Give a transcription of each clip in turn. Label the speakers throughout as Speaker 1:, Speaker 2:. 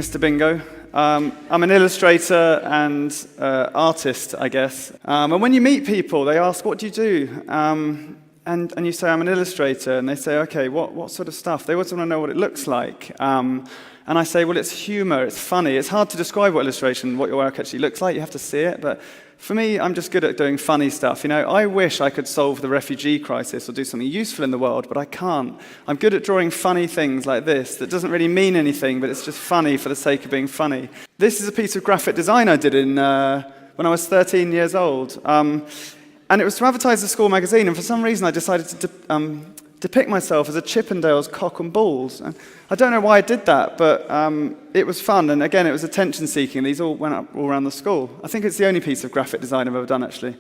Speaker 1: Mr. Bingo. I'm an illustrator and artist, I guess. And when you meet people, they ask, what do you do? And you say, I'm an illustrator. And they say, okay, what sort of stuff? They always want to know what it looks like. And I say, well, it's humor, it's funny. It's hard to describe what your work actually looks like. You have to see it. But for me, I'm just good at doing funny stuff. You know, I wish I could solve the refugee crisis or do something useful in the world, but I can't. I'm good at drawing funny things like this that doesn't really mean anything, but it's just funny for the sake of being funny. This is a piece of graphic design I did when I was 13 years old. And it was to advertise the school magazine, and for some reason I decided to depict myself as a Chippendale's cock and balls. And I don't know why I did that, but it was fun, and again, it was attention-seeking. These all went up all around the school. I think it's the only piece of graphic design I've ever done, actually.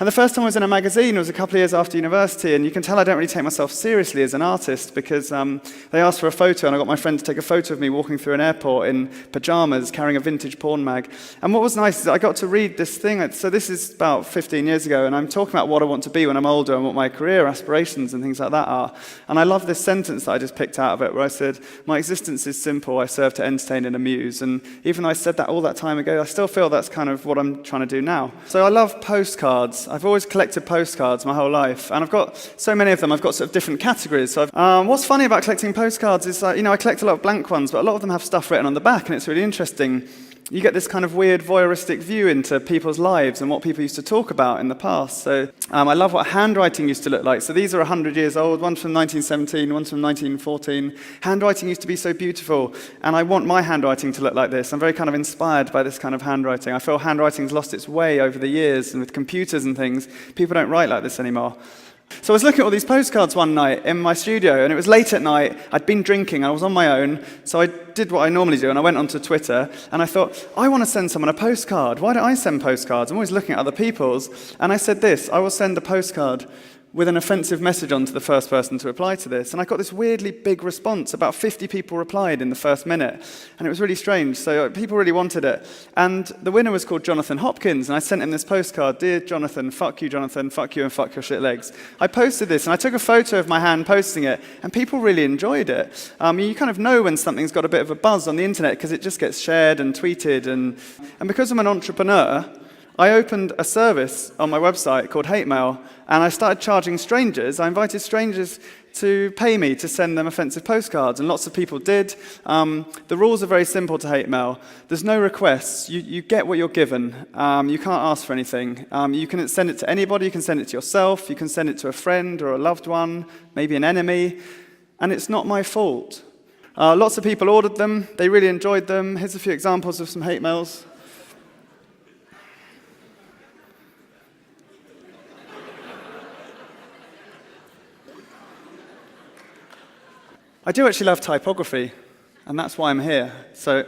Speaker 1: And the first time I was in a magazine was a couple of years after university, and you can tell I don't really take myself seriously as an artist because they asked for a photo, and I got my friend to take a photo of me walking through an airport in pajamas, carrying a vintage porn mag. And what was nice is I got to read this thing. So this is about 15 years ago, and I'm talking about what I want to be when I'm older and what my career aspirations and things like that are. And I love this sentence that I just picked out of it, where I said, my existence is simple, I serve to entertain and amuse. And even though I said that all that time ago, I still feel that's kind of what I'm trying to do now. So I love postcards. I've always collected postcards my whole life, and I've got so many of them. I've got sort of different categories. So what's funny about collecting postcards is, I collect a lot of blank ones, but a lot of them have stuff written on the back, and it's really interesting. You get this kind of weird voyeuristic view into people's lives and what people used to talk about in the past. So I love what handwriting used to look like. So these are 100 years old, one's from 1917, one's from 1914. Handwriting used to be so beautiful, and I want my handwriting to look like this. I'm very kind of inspired by this kind of handwriting. I feel handwriting's lost its way over the years, and with computers and things, people don't write like this anymore. So I was looking at all these postcards one night in my studio, and it was late at night. I'd been drinking, I was on my own, so I did what I normally do, and I went onto Twitter, and I thought, I want to send someone a postcard. Why don't I send postcards? I'm always looking at other people's. And I said this, I will send a postcard with an offensive message on to the first person to reply to this. And I got this weirdly big response. About 50 people replied in the first minute, and it was really strange. So people really wanted it. And the winner was called Jonathan Hopkins, and I sent him this postcard, Dear Jonathan, fuck you, and fuck your shit legs. I posted this, and I took a photo of my hand posting it, and people really enjoyed it. You kind of know when something's got a bit of a buzz on the internet because it just gets shared and tweeted. And because I'm an entrepreneur, I opened a service on my website called Hate Mail, and I started charging strangers. I invited strangers to pay me to send them offensive postcards, and lots of people did. The rules are very simple to Hate Mail. There's no requests. You get what you're given. You can't ask for anything. You can send it to anybody. You can send it to yourself. You can send it to a friend or a loved one, maybe an enemy, and it's not my fault. Lots of people ordered them. They really enjoyed them. Here's a few examples of some hate mails. I do actually love typography, and that's why I'm here. So,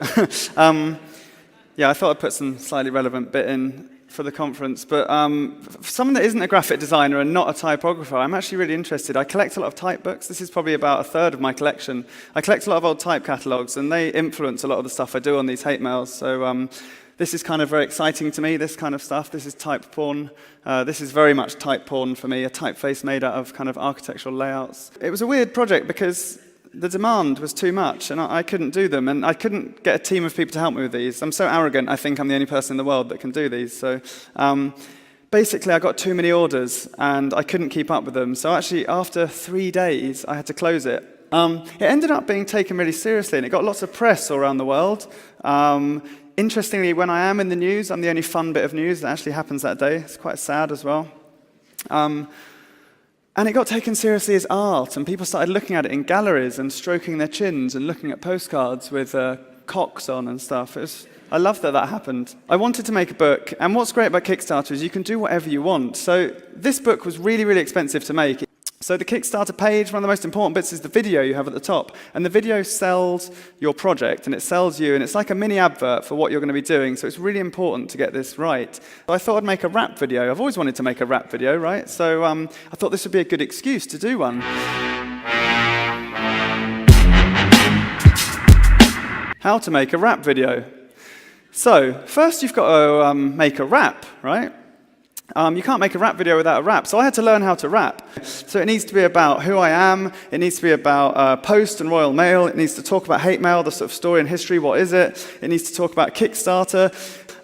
Speaker 1: yeah, I thought I'd put some slightly relevant bit in for the conference. But for someone that isn't a graphic designer and not a typographer, I'm actually really interested. I collect a lot of type books. This is probably about a third of my collection. I collect a lot of old type catalogs, and they influence a lot of the stuff I do on these hate mails. So this is kind of very exciting to me, this kind of stuff. This is type porn. This is very much type porn for me, a typeface made out of kind of architectural layouts. It was a weird project because the demand was too much, and I couldn't do them, and I couldn't get a team of people to help me with these. I'm so arrogant, I think I'm the only person in the world that can do these. So basically, I got too many orders, and I couldn't keep up with them. So actually, after 3 days, I had to close it. It ended up being taken really seriously, and it got lots of press all around the world. Interestingly, when I am in the news, I'm the only fun bit of news that actually happens that day. It's quite sad as well. And it got taken seriously as art, and people started looking at it in galleries and stroking their chins and looking at postcards with cocks on and stuff. I love that happened. I wanted to make a book, and what's great about Kickstarter is you can do whatever you want. So this book was really, really expensive to make. So the Kickstarter page, one of the most important bits is the video you have at the top. And the video sells your project, and it sells you, and it's like a mini advert for what you're going to be doing. So it's really important to get this right. So I thought I'd make a rap video. I've always wanted to make a rap video, right? So I thought this would be a good excuse to do one. How to make a rap video. So first you've got to make a rap, right? You can't make a rap video without a rap, so I had to learn how to rap. So it needs to be about who I am, it needs to be about Post and Royal Mail, it needs to talk about hate mail, the sort of story and history, what is it? It needs to talk about Kickstarter.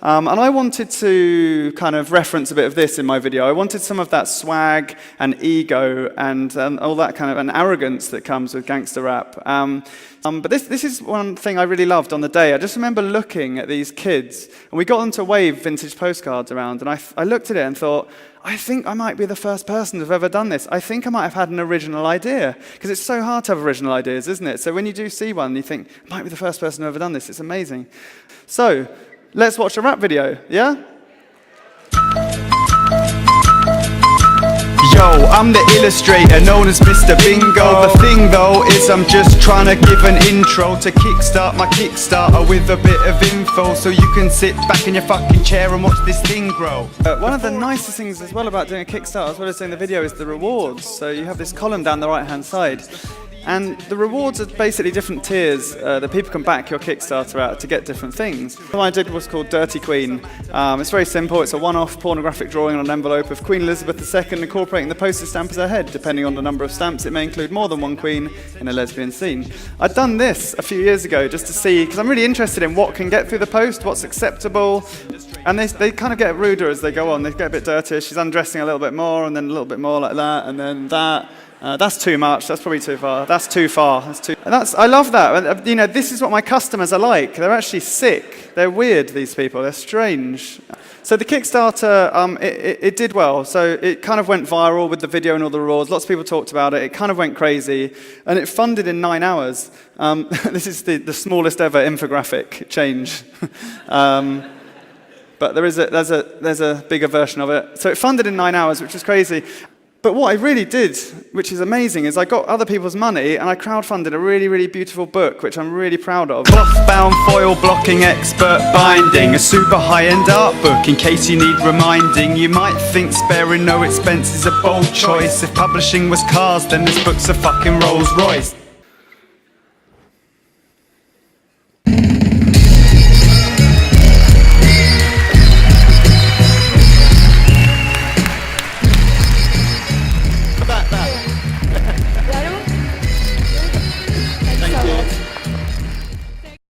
Speaker 1: And I wanted to kind of reference a bit of this in my video. I wanted some of that swag and ego and all that kind of an arrogance that comes with gangster rap. But this is one thing I really loved on the day. I just remember looking at these kids, and we got them to wave vintage postcards around, and I looked at it and thought, I think I might be the first person who've ever done this. I think I might have had an original idea, because it's so hard to have original ideas, isn't it? So when you do see one, you think, I might be the first person who've ever done this. It's amazing. So let's watch a rap video, yeah? Yo, I'm the illustrator known as Mr. Bingo. The thing though is I'm just trying to give an intro to kickstart my Kickstarter with a bit of info, so you can sit back in your fucking chair and watch this thing grow. One of the nicest things as well about doing a Kickstarter as well as doing the video is the rewards. So you have this column down the right hand side. And the rewards are basically different tiers that people can back your Kickstarter at to get different things. What I did was called Dirty Queen. It's very simple. It's a one-off pornographic drawing on an envelope of Queen Elizabeth II incorporating the postage stamp as her head. Depending on the number of stamps, it may include more than one queen in a lesbian scene. I'd done this a few years ago just to see, because I'm really interested in what can get through the post, what's acceptable. And they kind of get ruder as they go on. They get a bit dirtier. She's undressing a little bit more, and then a little bit more like that, and then that. That's too much. That's probably too far. That's too far. I love that. You know, this is what my customers are like. They're actually sick. They're weird, these people. They're strange. So the Kickstarter, it did well. So it kind of went viral with the video and all the rewards. Lots of people talked about it. It kind of went crazy. And it funded in 9 hours. This is the smallest ever infographic change. But there's a bigger version of it. So it funded in 9 hours, which was crazy. But what I really did, which is amazing, is I got other people's money and I crowdfunded a really, really beautiful book, which I'm really proud of. Cloth-bound, foil-blocking, expert binding, a super high-end art book in case you need reminding. You might think sparing no expense is a bold choice. If publishing was cars, then this book's a fucking Rolls Royce.